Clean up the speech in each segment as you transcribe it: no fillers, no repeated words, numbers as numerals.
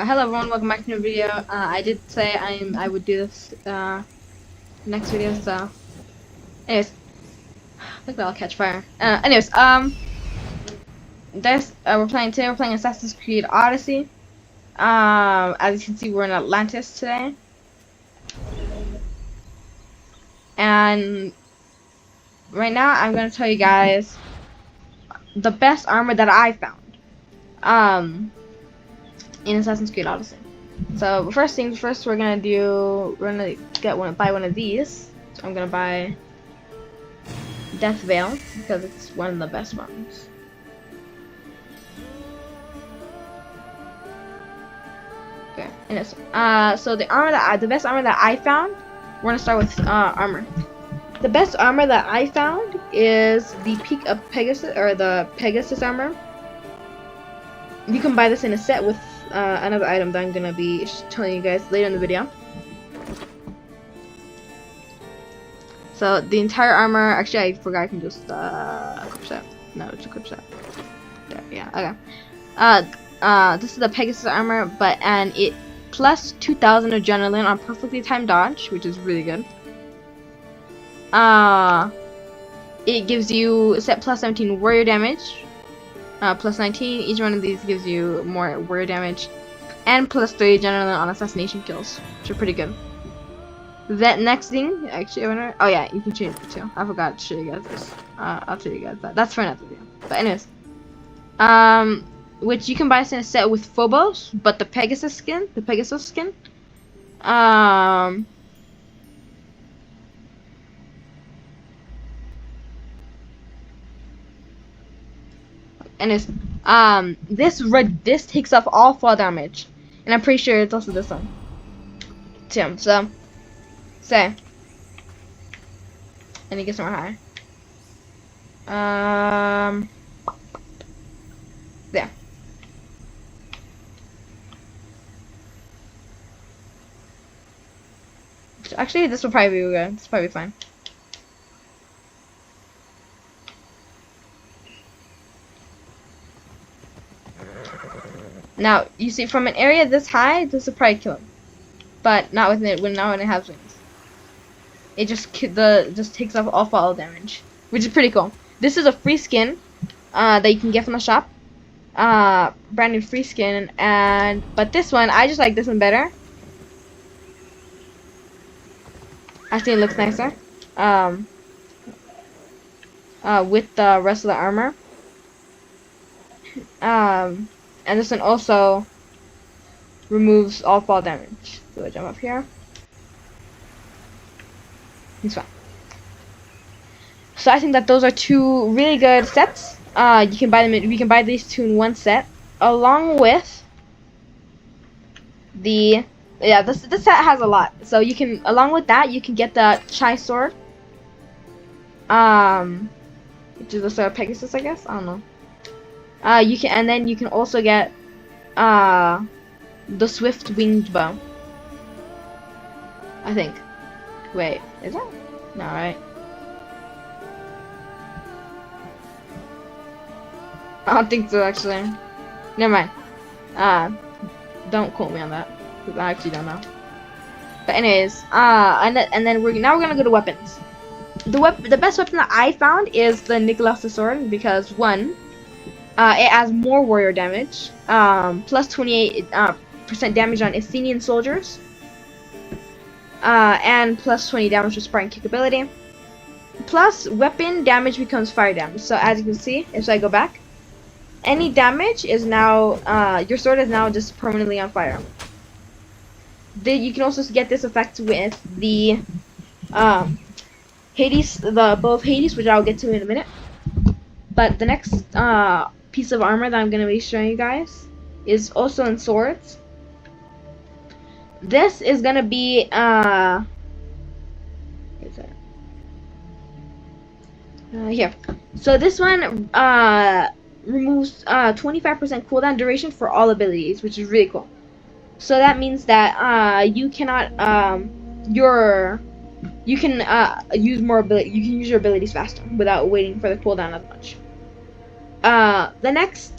Hello everyone, welcome back to a new video. I did say I would do this next video, so anyways, I think that'll catch fire. We're playing Assassin's Creed Odyssey. As you can see, we're in Atlantis today. And right now I'm gonna tell you guys the best armor that I found in Assassin's Creed Odyssey. So first things first, we're gonna buy one of these. So I'm gonna buy Death Veil because it's one of the best ones. Okay, and so the best armor that I found, we're gonna start with armor. The best armor that I found is the Peak of Pegasus, or the Pegasus armor. You can buy this in a set with another item that I'm gonna be telling you guys later in the video. So the entire armor, actually I forgot I can just equip set. No, it's equip set. There, yeah, okay. This is the Pegasus armor, and it plus 2,000 adrenaline on perfectly timed dodge, which is really good. It gives you set plus 17 warrior damage. Plus 19, each one of these gives you more warrior damage, and plus 3 adrenaline on assassination kills, which are pretty good. That next thing, actually, oh yeah, you can change it too. I forgot to show you guys this. I'll show you guys that. That's for another video. But anyways, which you can buy in a set with Phobos, but the Pegasus skin, and this takes off all fall damage, and I'm pretty sure it's also this one too. So say, and it gets more high. There. Actually, this will probably be good. This will probably be fine. Now, you see, from an area this high, this will probably kill him, but not when it has wings. It just takes off all fall damage, which is pretty cool. This is a free skin that you can get from the shop, brand new free skin, but this one, I just like this one better. I think it looks nicer with the rest of the armor. And this one also removes all fall damage. So I jump up here. It's fine. So I think that those are two really good sets. You can buy them. We can buy these two in one set, along with the This set has a lot. So you can, along with that, you can get the Chai sword. Which is the sword of Pegasus, I guess. I don't know. And you can also get the swift winged bow. I think. Wait, is that? No, right? I don't think so, actually. Never mind. Don't quote me on that, because I actually don't know. But anyways, and then we're gonna go to weapons. The best weapon that I found is the Nicholas sword, because one, it has more warrior damage, plus 28% damage on Athenian soldiers, and plus 20 damage with Spartan kick ability. Plus, weapon damage becomes fire damage. So as you can see, if I go back, any damage is now, your sword is now just permanently on fire. You can also get this effect with the Hades, the bow of Hades, which I'll get to in a minute. But the next piece of armor that I'm going to be showing you guys is also in swords. This is going to be here. So this one removes 25% cooldown duration for all abilities, which is really cool. So that means that you cannot you can use more ability. You can use your abilities faster without waiting for the cooldown as much. The next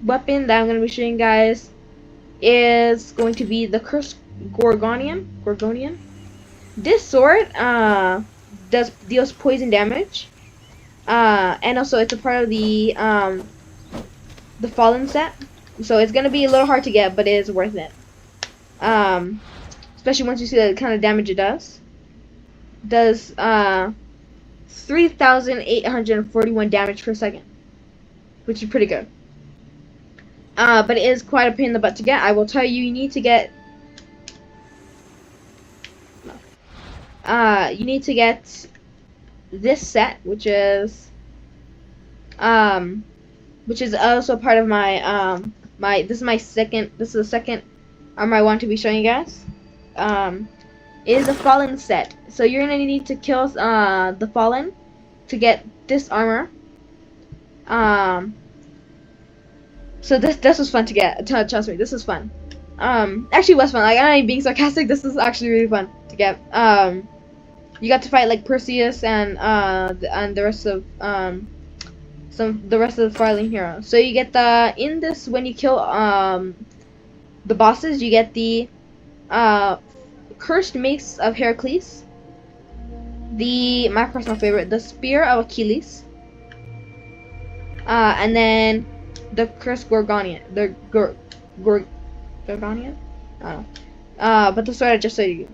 weapon that I'm going to be showing you guys is going to be the Cursed Gorgonian. This sword deals poison damage. And also it's a part of the Fallen set. So it's gonna be a little hard to get, but it is worth it. Especially once you see the kind of damage it does. Does 3,841 damage per second, which is pretty good. But it is quite a pain in the butt to get. I will tell you, you need to get this set, which is also part of my this is the second armor I want to be showing you guys. It is a Fallen set, so you're gonna need to kill the Fallen to get this armor. So this was fun to get. Trust me, this was fun. Actually was fun. Like, I'm not even being sarcastic. This is actually really fun to get. You got to fight like Perseus and the rest of the rest of the Farling heroes. So you get in this, when you kill the bosses, you get the Cursed Mace of Heracles, my personal favorite, the Spear of Achilles, and then the Cursed Gorgonian, Gorgonian? I don't know. But the sword I just showed you.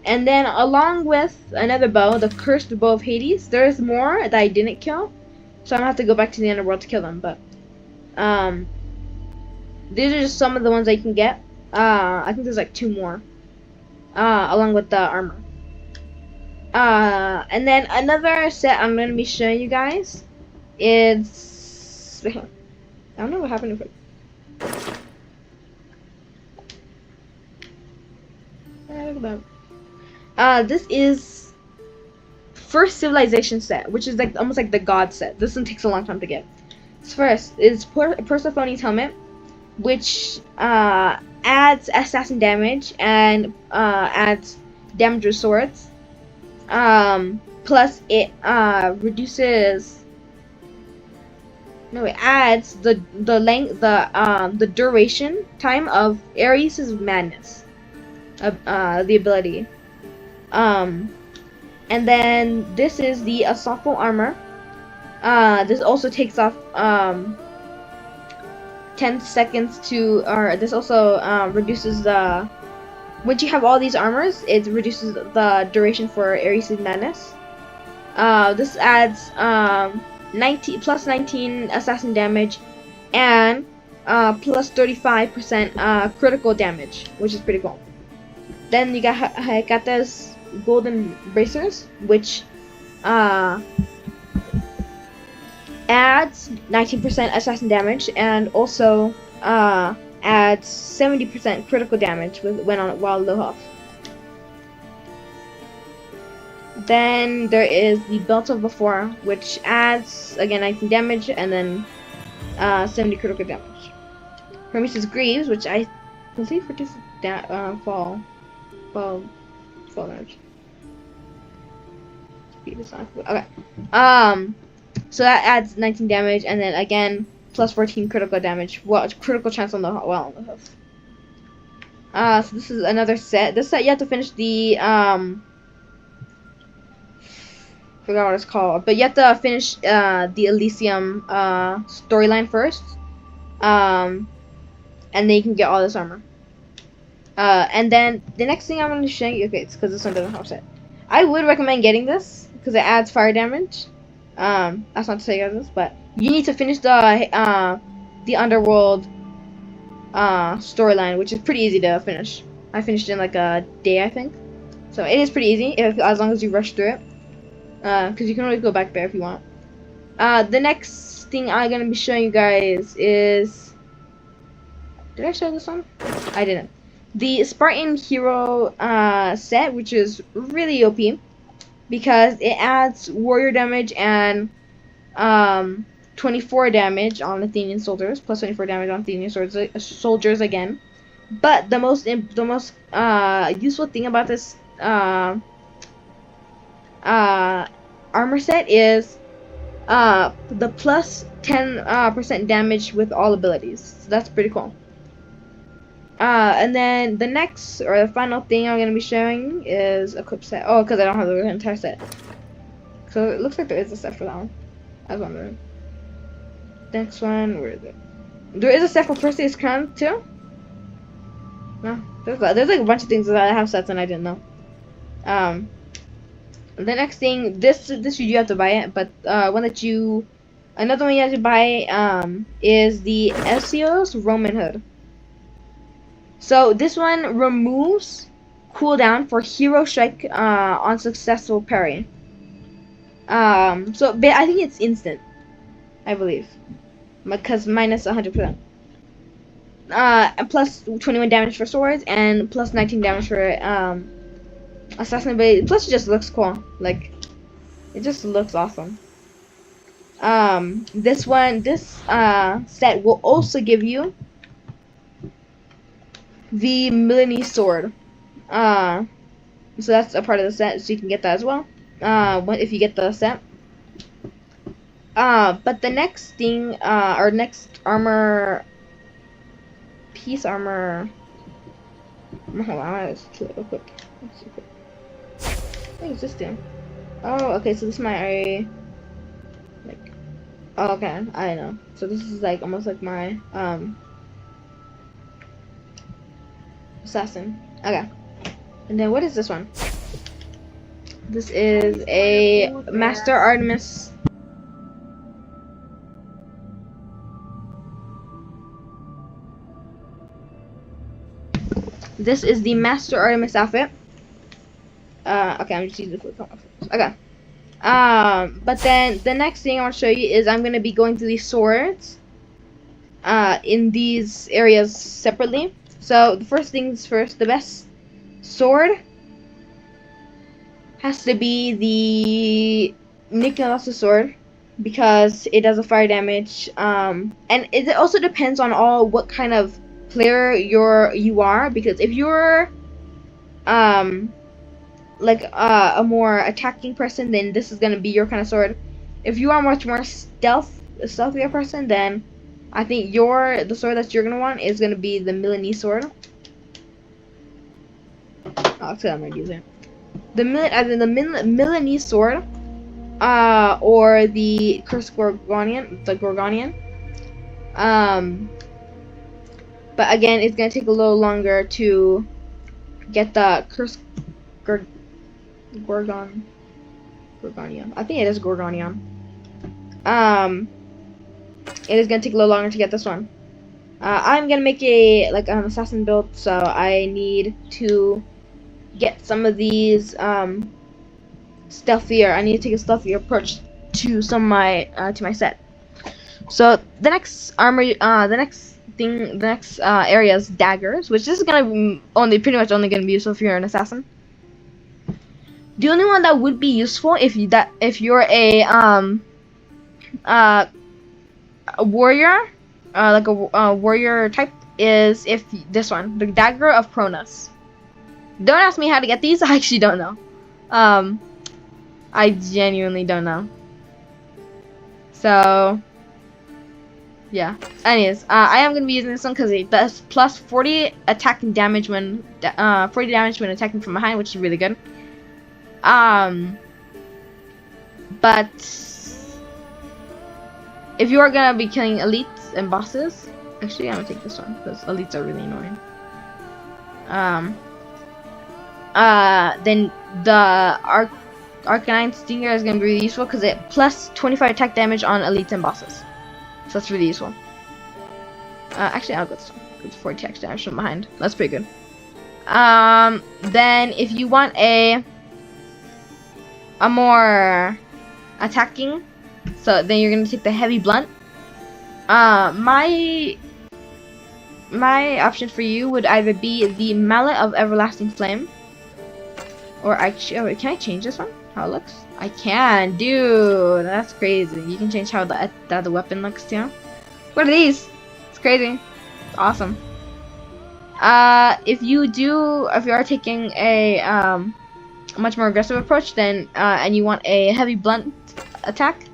And then along with another bow, the Cursed Bow of Hades. There's more that I didn't kill, so I'm gonna have to go back to the underworld to kill them. But these are just some of the ones I can get. I think there's like 2 more, along with the armor. And then another set I'm gonna be showing you guys is I don't know what happened to it. This is first civilization set, which is like almost like the god set. This one takes a long time to get. First is Persephone's helmet, which adds assassin damage and adds damage with swords. Plus it adds the duration time of Ares' madness, the ability. And then this is the Assaultful armor. This also takes off 10 seconds to, or this also reduces the, once you have all these armors, it reduces the duration for Ares' madness. This adds 19 assassin damage and plus 35% critical damage, which is pretty cool. Then you got Hecata's golden bracers, which adds 19% assassin damage and also adds 70% critical damage while low health. Then there is the Belt of Before, which adds again 19 damage and then 70 critical damage. Hermes' Greaves, which I believe reduces fall damage. Speed is not okay. So that adds 19 damage, and then again plus 14 critical damage. Well, critical chance on the health. So this is another set. This set you have to finish the forgot what it's called, but you have to finish the Elysium storyline first. And then you can get all this armor. And then the next thing I'm going to show you, okay, it's because this one doesn't have set. I would recommend getting this because it adds fire damage. That's not to say you guys this, but you need to finish the underworld storyline, which is pretty easy to finish. I finished it in like a day, I think. So it is pretty easy as long as you rush through it. Because you can always go back there if you want. The next thing I'm gonna be showing you guys is, did I show this one? I didn't. The Spartan Hero set, which is really OP because it adds warrior damage and 24 damage on Athenian soldiers, plus 24 damage on Athenian soldiers again. But the most useful thing about this armor set is the plus 10% damage with all abilities. So that's pretty cool. And then the next or the final thing I'm gonna be showing is equip set. Oh, because I don't have the entire set. So it looks like there is a set for that one. I was wondering. Next one, where is it? There is a set for Perseus Crown too. No, there's like a bunch of things that I have sets and I didn't know. The next thing, this you have to buy it, but another one you have to buy is the Ezio's Roman Hood. So this one removes cooldown for hero strike on successful parry. So I think it's instant, I believe, because minus 100%. Plus 21 damage for swords and plus 19 damage for assassin ability. Plus it just looks cool. Like, it just looks awesome. This set will also give you the Milanese sword. So that's a part of the set, so you can get that as well. If you get the set. But the next thing, or next armor. Piece armor. Hold on, let's see quick. What is this thing? Oh, okay, so this is my like. Oh, okay, I know. So this is like almost like my assassin. Okay, and then what is this one? This is a Master Artemis. This is the Master Artemis outfit. Okay, I'm just using the quick outfit. Okay. But then the next thing I want to show you is I'm gonna be going through these swords. In these areas separately. So the first things first, the best sword has to be the Nicholas' sword because it does a fire damage. And it also depends on what kind of player you are, because if you're like a more attacking person, then this is gonna be your kind of sword. If you are much more stealthier person, then I think the sword that you're gonna want is gonna be the Milanese sword. Oh, that's what I'm gonna use it. The Milanese sword, or the Cursed Gorgonian. But again, it's gonna take a little longer to get the Cursed Gorgonian. I think it is Gorgonian. It is gonna take a little longer to get this one. I'm gonna make an assassin build, so I need to get some of these stealthier. I need to take a stealthier approach to to my set. So the next area is daggers, which is gonna pretty much only gonna be useful if you're an assassin. The only one that would be useful if you're a warrior, like a warrior type, is this one, the Dagger of Cronus. Don't ask me how to get these. I actually don't know. I genuinely don't know. So yeah. Anyways, I am gonna be using this one because it does plus 40 attacking damage when 40 damage when attacking from behind, which is really good. But if you are gonna be killing elites and bosses, actually I'm gonna take this one because elites are really annoying. Then the Arcanine Stinger is gonna be really useful because it plus 25 attack damage on elites and bosses. So that's really useful. Actually, I'll go this one. It's 40 attack damage from behind. That's pretty good. Then if you want a more attacking, so then you're gonna take the heavy blunt. My option for you would either be the Mallet of Everlasting Flame, or actually, oh wait, can I change this one? How it looks? I can, dude. That's crazy. You can change how the weapon looks too. What are these? It's crazy. It's awesome. If you are taking a much more aggressive approach, then and you want a heavy blunt attack,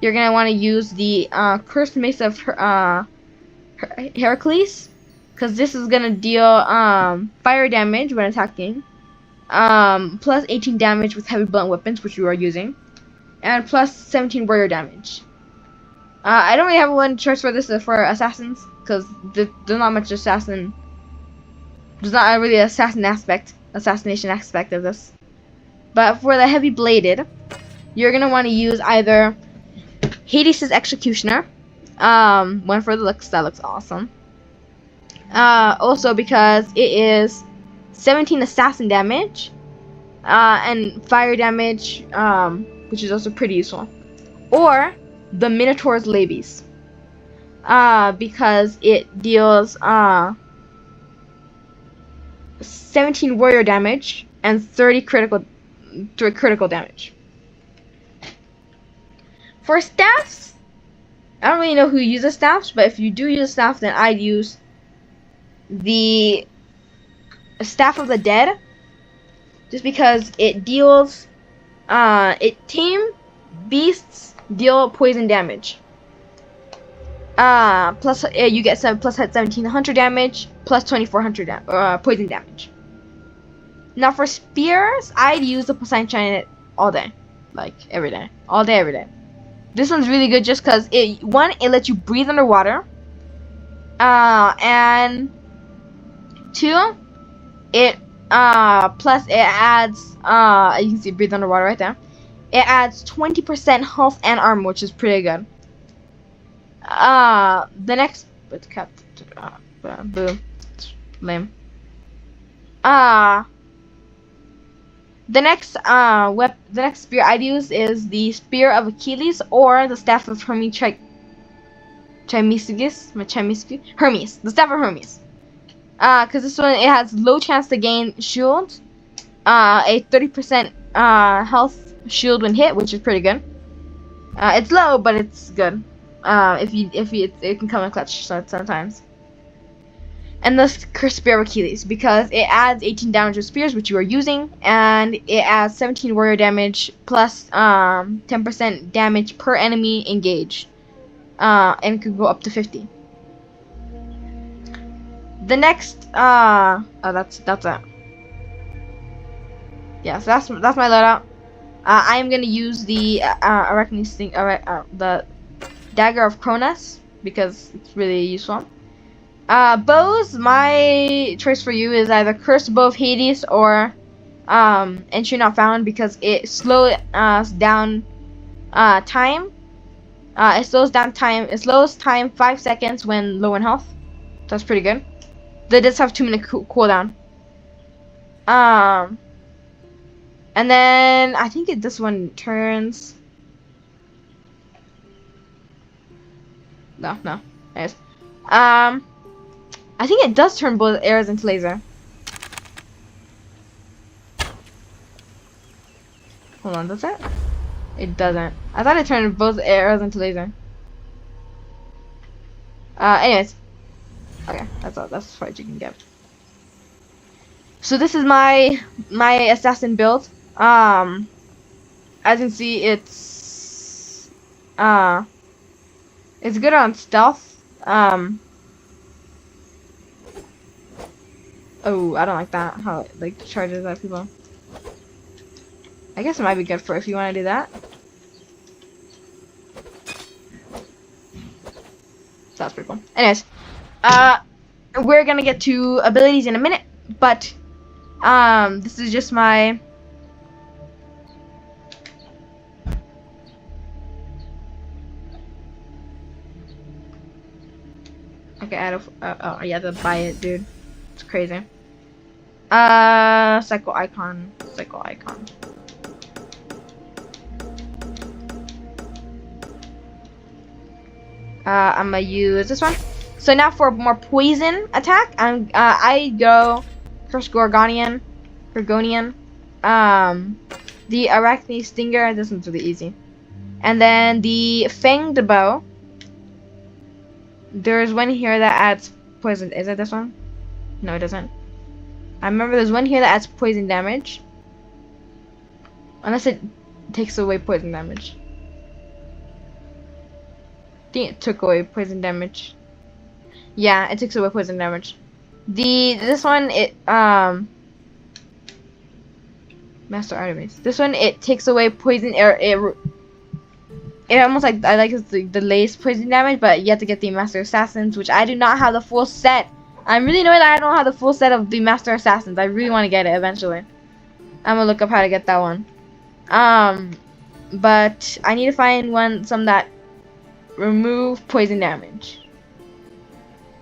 you're gonna want to use the Cursed Mace of Heracles, because this is gonna deal fire damage when attacking, plus 18 damage with heavy blunt weapons, which you are using, and plus 17 warrior damage. I don't really have one choice for this for assassins, because there's not much assassination aspect of this. But for the heavy bladed, you're gonna want to use either Hades' Executioner, one for the looks, that looks awesome. Also because it is 17 assassin damage, and fire damage, which is also pretty useful. Or the Minotaur's Labies, because it deals 17 warrior damage and 30 critical damage. For staffs, I don't really know who uses staffs, but if you do use staff, then I'd use the Staff of the Dead, just because it deals tame beasts deal poison damage. Plus you get plus 1700 damage, plus 2400 poison damage. Now for spears, I'd use the Poseidon Chariot all day, like every day, all day, every day. This one's really good just because it lets you breathe underwater, and 2, it plus it adds you can see breathe underwater right there. It adds 20% health and armor, which is pretty good. The next boo, lame. The next spear I'd use is the Spear of Achilles or the Staff of Hermes. Hermes, the Staff of Hermes. Because this one, it has low chance to gain shield, a 30% health shield when hit, which is pretty good. It's low, but it's good. It can come in clutch sometimes. And the Spear of Achilles, because it adds 18 damage with spears, which you are using, and it adds 17 warrior damage plus 10% damage per enemy engaged, and could go up to 50. The next, that's it. Yeah, so that's my loadout. I am gonna use the the Dagger of Cronus because it's really useful. Bows, my choice for you is either Cursed Bow of Hades or Entry Not Found, because it slows down time. It slows time 5 seconds when low in health. That's pretty good. They just have 2-minute cooldown. And then I think this one turns. No. Anyways. I think it does turn both arrows into laser. Hold on, does it? It doesn't. I thought it turned both arrows into laser. Anyways. Okay, that's all. That's as far as you can get. So this is my assassin build. As you can see, it's good on stealth. Oh, I don't like that. How it like charges at people. I guess it might be good for if you want to do that. So that's pretty cool. Anyways, we're gonna get to abilities in a minute, but this is just my okay. Oh, you have to buy it, dude. It's crazy. Cycle icon. I'm gonna use this one. So now for more poison attack, I go first Gorgonian. The Arachne Stinger. This one's really easy. And then the Fanged Bow. There's one here that adds poison. Is it this one? No, it doesn't. I remember there's one here that adds poison damage. Unless it takes away poison damage. think it took away poison damage. Yeah, it takes away poison damage. This one Master Artemis. This one it takes away poison it almost like I like it's the lace poison damage, but you have to get the Master Assassins, which I do not have the full set. I'm really annoyed that I don't have the full set of the Master Assassins. I really want to get it eventually. I'm gonna look up how to get that one. But I need to find some that remove poison damage.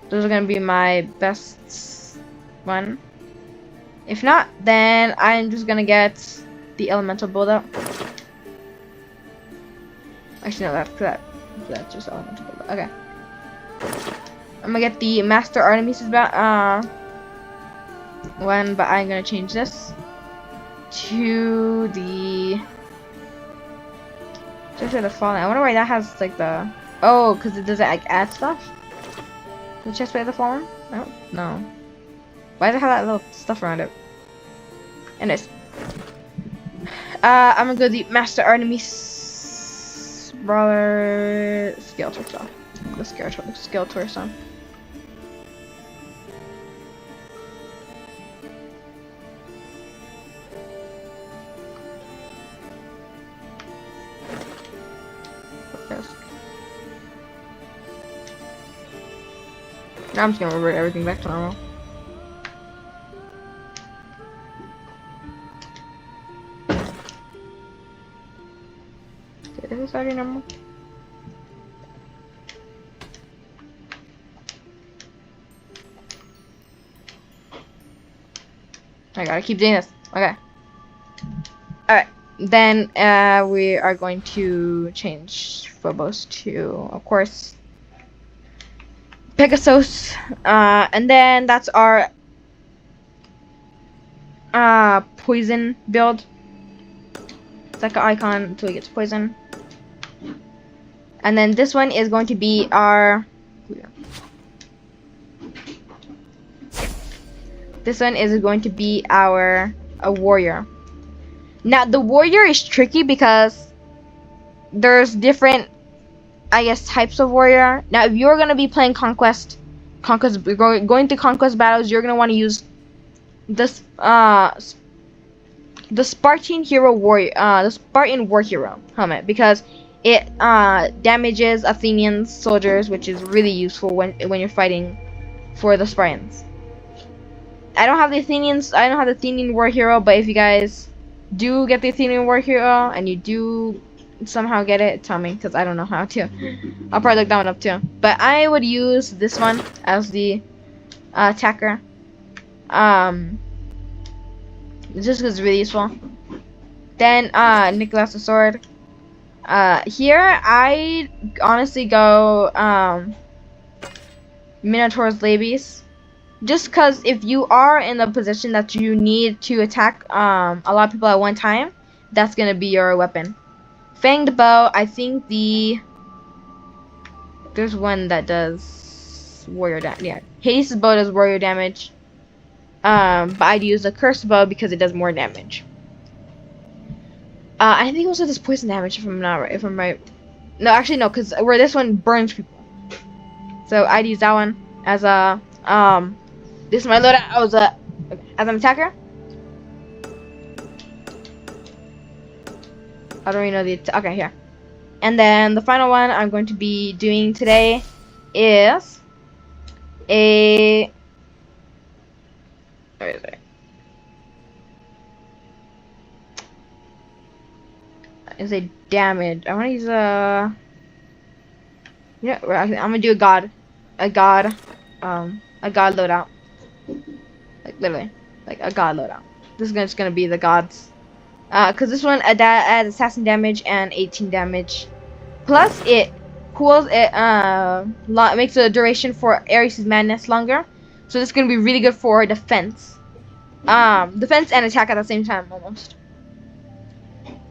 Those are gonna be my best one. If not, then I'm just gonna get the elemental build up. Actually, no, that's just elemental build up. Okay. I'm gonna get the Master Artemis one, but I'm gonna change this to the Fallen. I wonder why that has like the because it doesn't like add stuff. The chestplate of the Fallen? No. Why does it have that little stuff around it? Anyways, I'm gonna go the Master Artemis Brawler Skeletor stuff. The Skeletor stuff. Now I'm just gonna revert everything back to normal. Is this already normal? I gotta keep doing this. Okay. Alright. Then we are going to change Phobos to, of course, Pegasus. And then that's our poison build. It's like an icon until he gets poison. And then this one is going to be our a warrior. Now the warrior is tricky because there's different, I guess, types of warrior. Now if you're gonna be playing conquest going to conquest battles, you're gonna want to use this the Spartan hero warrior, the Spartan war hero helmet, because it damages Athenian soldiers, which is really useful when you're fighting for the Spartans. I don't have the Athenian war hero, but if you guys do get the Athenian war hero and you do somehow get it, tell me, because I don't know how to. I'll probably look that one up too. But I would use this one as the attacker. Just because it's really useful. Then Nicholas the sword. Here I honestly go Minotaur's Labies. Just because if you are in a position that you need to attack a lot of people at one time, that's gonna be your weapon. Fanged bow, I think there's one that does warrior damage. Yeah, Hades' bow does warrior damage. But I'd use the cursed bow because it does more damage. I think also does poison damage if I'm right. No, actually no, because where this one burns people. So I'd use that one as a this is my loadout as an attacker. I don't really know the okay, here. And then the final one I'm going to be doing today is a where is it? Is a damage. I want to use a I'm gonna do a god loadout. Like literally, like a god loadout. This is just gonna be the gods. Cause this one adds assassin damage and 18 damage. Plus it cools it makes the duration for Ares' madness longer. So this is gonna be really good for defense. Defense and attack at the same time almost.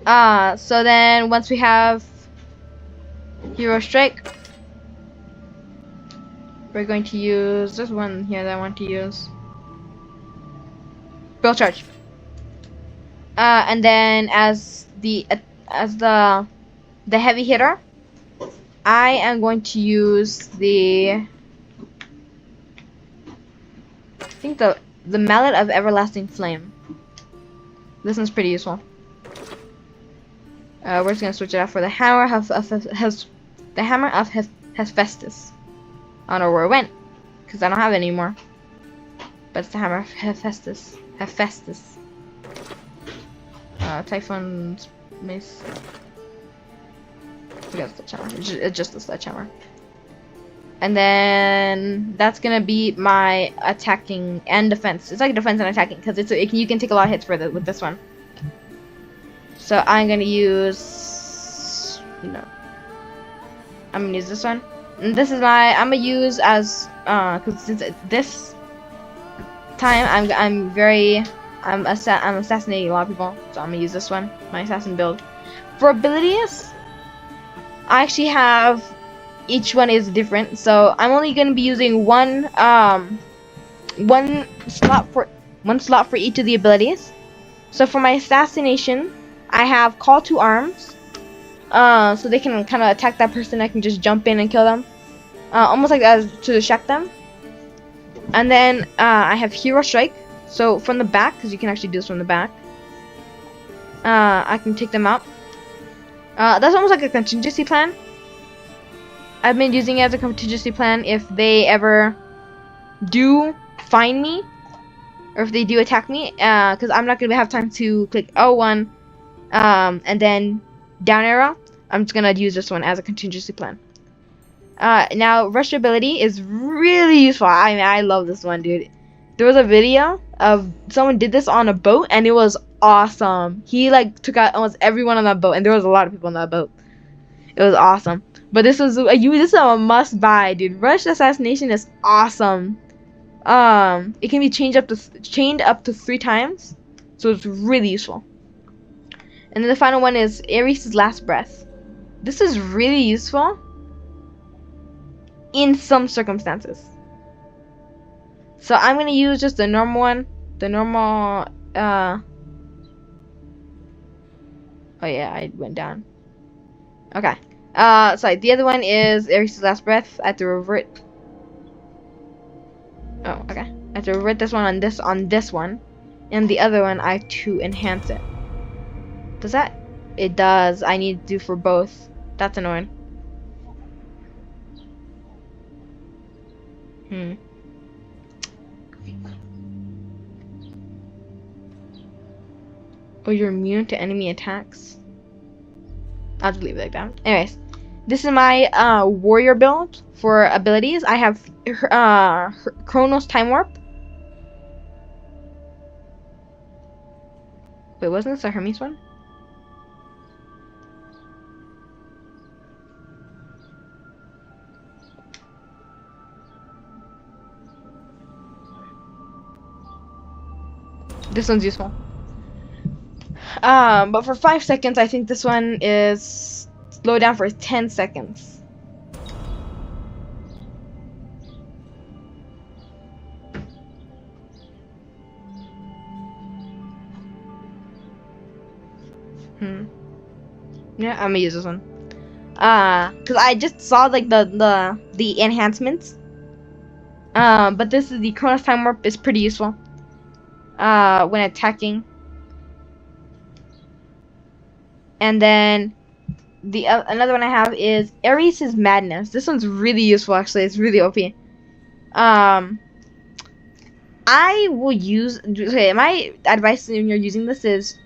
So then once we have Hero Strike, we're going to use this one here that I want to use. Bill Charge. And then as the heavy hitter, I am going to use I think the Mallet of Everlasting Flame. This one's pretty useful. We're just gonna switch it out for the Hammer of Hephaestus. I don't know where it went, because I don't have it anymore. But it's the Hammer of Hephaestus. Typhon's Mace. I guess the sledgehammer. It's just the sledgehammer. And then that's gonna be my attacking and defense. It's like defense and attacking because you can take a lot of hits with this one. So I'm gonna use I'm gonna use this one. And this is I'm gonna use as because since this time I'm assassinating a lot of people, so I'm gonna use this one, my assassin build. For abilities, I actually have each one is different, so I'm only gonna be using one slot for each of the abilities. So for my assassination, I have Call to Arms, so they can kind of attack that person. I can just jump in and kill them, almost like as to distract them. And then I have Hero Strike, so from the back, because you can actually do this from the back. I can take them out. That's almost like a contingency plan. I've been using it as a contingency plan if they ever do find me, or if they do attack me, because I'm not gonna have time to click L1 and then down arrow. I'm just gonna use this one as a contingency plan. Now rush ability is really useful. I mean, I love this one, dude. There was a video of someone did this on a boat, and it was awesome. He like took out almost everyone on that boat, and there was a lot of people on that boat. It was awesome. But this is a must buy, dude. Rush assassination is awesome. It can be chained up to 3 times, so it's really useful. And then the final one is Ares' Last Breath. This is really useful in some circumstances. So I'm gonna use just the normal one. The normal oh yeah, I went down. Okay. Sorry, the other one is Ares' Last Breath. I have to revert. Oh, okay. I have to revert this one on this one. And the other one I have to enhance it. Does that? It does. I need to do for both. That's annoying. Oh, you're immune to enemy attacks? I'll just leave it like that. Anyways, this is my warrior build for abilities. I have Chronos Time Warp. Wait, wasn't this a Hermes one? This one's useful. But for 5 seconds, I think this one is slow down for 10 seconds. Yeah, I'm gonna use this one. Cause I just saw like the enhancements. But this is the Chronos Time Warp is pretty useful. When attacking. And then the another one I have is Ares' Madness. This one's really useful, actually. It's really OP. I will use. Okay, my advice when you're using this is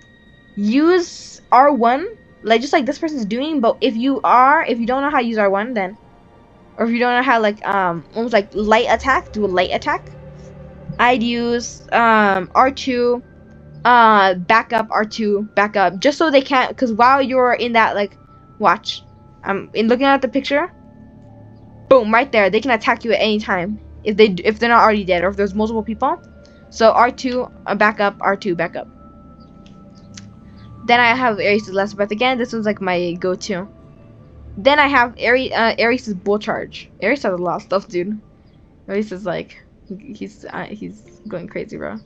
use R1, like just like this person's doing. But if you don't know how to use R1, then, or if you don't know how like almost like light attack, do a light attack. I'd use R2. Backup R2, backup, just so they can't, because while you're in that, like, watch, in looking at the picture, boom, right there, they can attack you at any time if they're not already dead, or if there's multiple people. So R2, backup, R2, backup. Then I have Ares' Last Breath again. This one's like my go-to. Then I have Ares' Bull Charge. Ares has a lot of stuff, dude. Ares is like, he's going crazy, bro.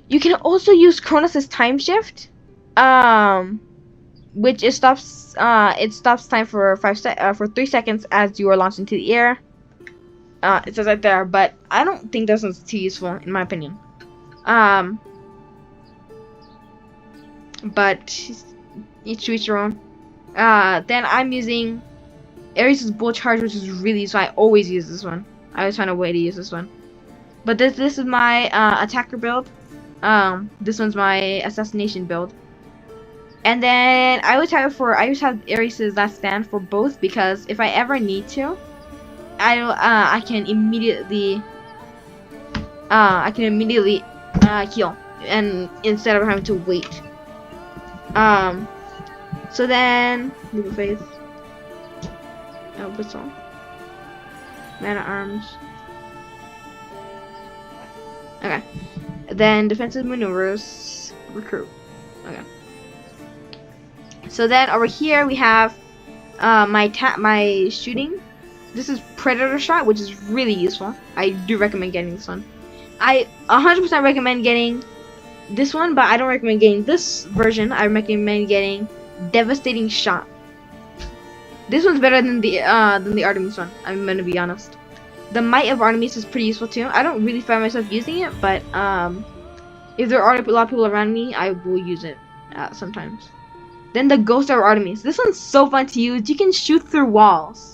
You can also use Kronos' Time Shift. which it stops time for 3 seconds as you are launched into the air. It says right there, but I don't think this one's too useful in my opinion. But each to each your own. Then I'm using Ares' Bull Charge, which is really useful. I always use this one. I always find a way to use this one. But this is my attacker build. This one's my assassination build. And then I always have Ares' Last Stand for both, because if I ever need to, I can immediately heal, and instead of having to wait. So then Leap of Faith, Whistle, Man at Arms. Okay. Then defensive maneuvers, recruit. Okay. So then over here we have my shooting. This is Predator Shot, which is really useful. I do recommend getting this one. I 100% recommend getting this one, but I don't recommend getting this version. I recommend getting Devastating Shot. This one's better than the Artemis one. I'm gonna be honest. The Might of Artemis is pretty useful too. I don't really find myself using it, but if there are a lot of people around me, I will use it sometimes. Then the Ghost of Artemis. This one's so fun to use. You can shoot through walls.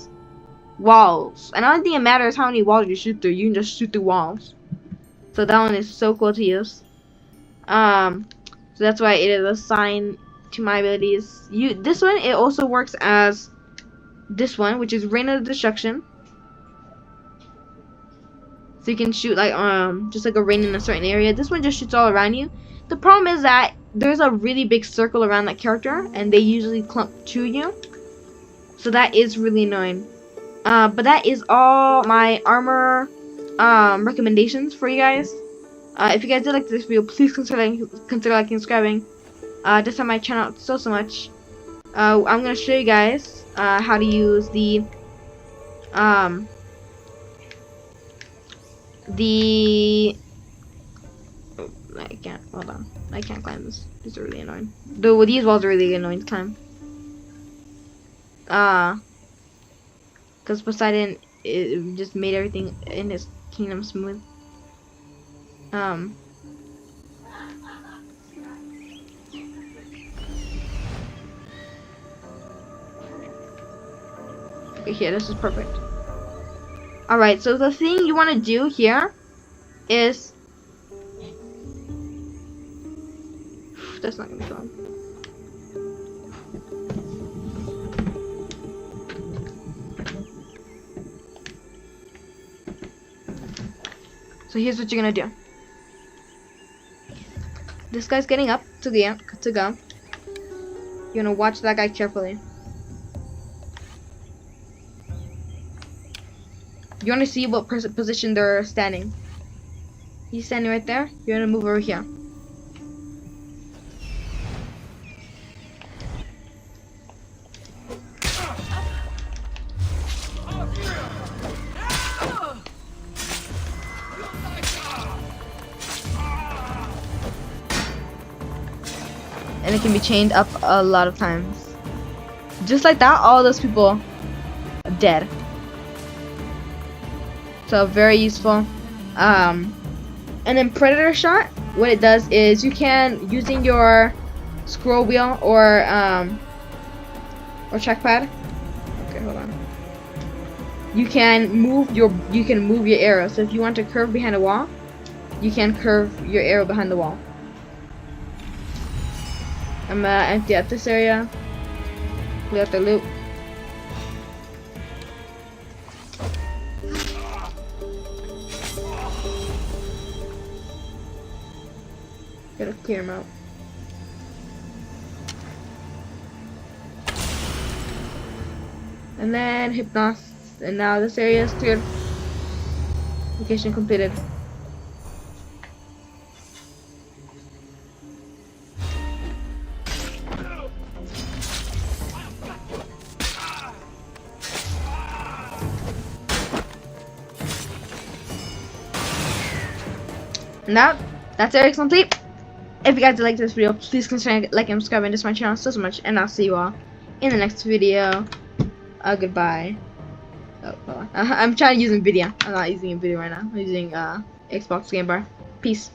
And I don't think it matters how many walls you shoot through. You can just shoot through walls. So that one is so cool to use. So that's why it is assigned to my abilities. This one, it also works as this one, which is Rain of Destruction. So you can shoot like just like a rain in a certain area. This one just shoots all around you. The problem is that there's a really big circle around that character, and they usually clump to you. So that is really annoying. But that is all my armor recommendations for you guys. If you guys did like this video, please consider liking and subscribing. Just help my channel out so much. I'm gonna show you guys how to use the I can't, hold on. I can't climb this. These are really annoying. Though these walls are really annoying to climb. Because Poseidon, it just made everything in his kingdom smooth. Okay, here, this is perfect. Alright, so the thing you want to do here is... That's not gonna kill him. So here's what you're gonna do. This guy's getting up to go. You're gonna watch that guy carefully. You want to see what position they're standing. He's standing right there. You're gonna move over here. And it can be chained up a lot of times. Just like that, all those people are dead. So very useful. And then Predator Shot, what it does is you can, using your scroll wheel or trackpad. Okay, hold on. You can move your arrow. So if you want to curve behind a wall, you can curve your arrow behind the wall. I'm gonna empty out this area. We have to loot. Gotta clear him out. And then Hypnos. And now this area is cleared. Location completed. Now, that's Eric's complete. If you guys like this video, please consider like and subscribing to my channel so much, and I'll see you all in the next video. Goodbye. Oh, hold on. I'm trying to use NVIDIA. I'm not using NVIDIA right now. I'm using Xbox Game Bar. Peace.